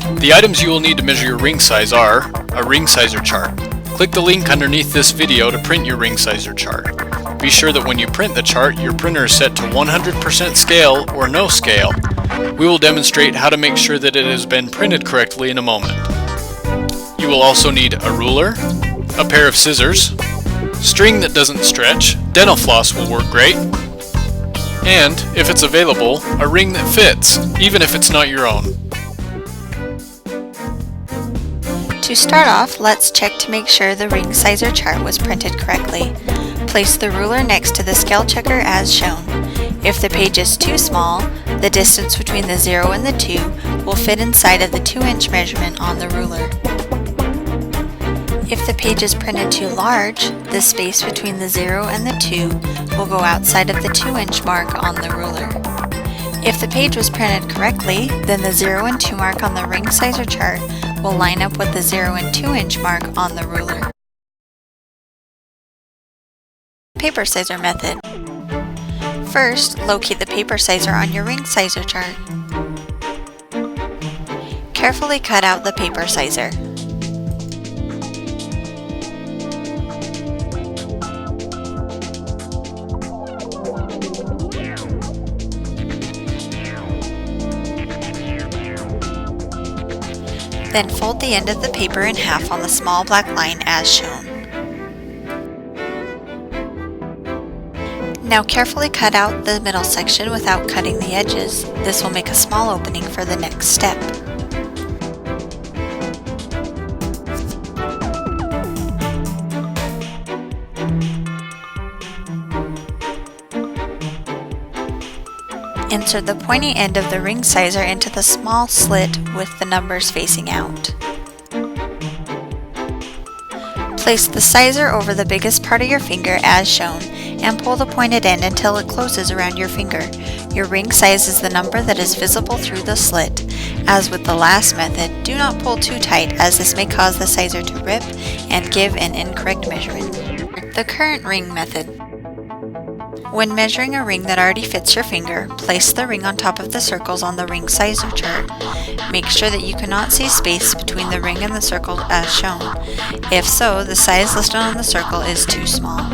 The items you will need to measure your ring size are a ring sizer chart. Click the link underneath this video to print your ring sizer chart. Be sure that when you print the chart, your printer is set to 100% scale or no scale. We will demonstrate how to make sure that it has been printed correctly in a moment. You will also need a ruler, a pair of scissors, string that doesn't stretch, dental floss will work great, and, if it's available, a ring that fits, even if it's not your own. To start off, let's check to make sure the ring sizer chart was printed correctly. Place the ruler next to the scale checker as shown. If the page is too small, the distance between the 0 and the 2 will fit inside of the 2-inch measurement on the ruler. If the page is printed too large, the space between the 0 and the 2 will go outside of the 2-inch mark on the ruler. If the page was printed correctly, then the 0 and 2 mark on the ring sizer chart will line up with the 0 and 2-inch mark on the ruler. Paper sizer method. First, locate the paper sizer on your ring sizer chart. Carefully cut out the paper sizer. Then fold the end of the paper in half on the small black line as shown. Now carefully cut out the middle section without cutting the edges. This will make a small opening for the next step. Insert the pointy end of the ring sizer into the small slit with the numbers facing out. Place the sizer over the biggest part of your finger as shown and pull the pointed end until it closes around your finger. Your ring size is the number that is visible through the slit. As with the last method, do not pull too tight as this may cause the sizer to rip and give an incorrect measurement. The current ring method. When measuring a ring that already fits your finger, place the ring on top of the circles on the ring sizer chart. Make sure that you cannot see space between the ring and the circle as shown. If so, the size listed on the circle is too small.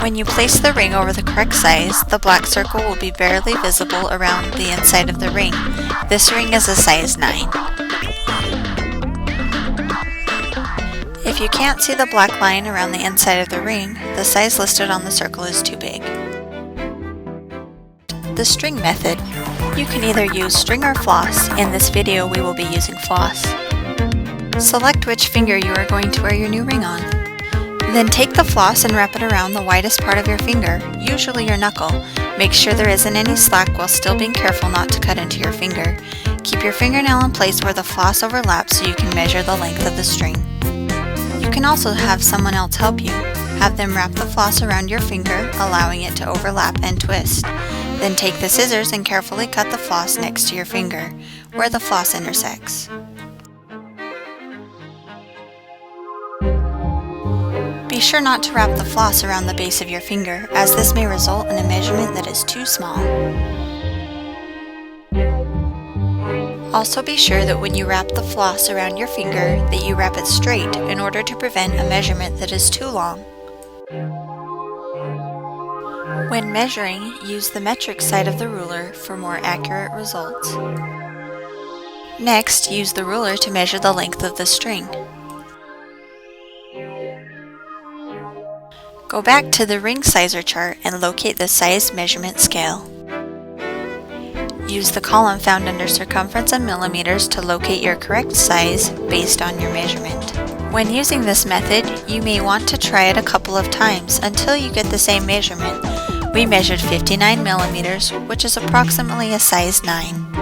When you place the ring over the correct size, the black circle will be barely visible around the inside of the ring. This ring is a size 9. If you can't see the black line around the inside of the ring, the size listed on the circle is too big. The string method. You can either use string or floss. In this video we will be using floss. Select which finger you are going to wear your new ring on. Then take the floss and wrap it around the widest part of your finger, usually your knuckle. Make sure there isn't any slack while still being careful not to cut into your finger. Keep your fingernail in place where the floss overlaps so you can measure the length of the string. You can also have someone else help you. Have them wrap the floss around your finger, allowing it to overlap and twist. Then take the scissors and carefully cut the floss next to your finger, where the floss intersects. Be sure not to wrap the floss around the base of your finger, as this may result in a measurement that is too small. Also be sure that when you wrap the floss around your finger that you wrap it straight in order to prevent a measurement that is too long. When measuring, use the metric side of the ruler for more accurate results. Next, use the ruler to measure the length of the string. Go back to the ring sizer chart and locate the size measurement scale. Use the column found under circumference and millimeters to locate your correct size based on your measurement. When using this method, you may want to try it a couple of times until you get the same measurement. We measured 59 millimeters, which is approximately a size 9.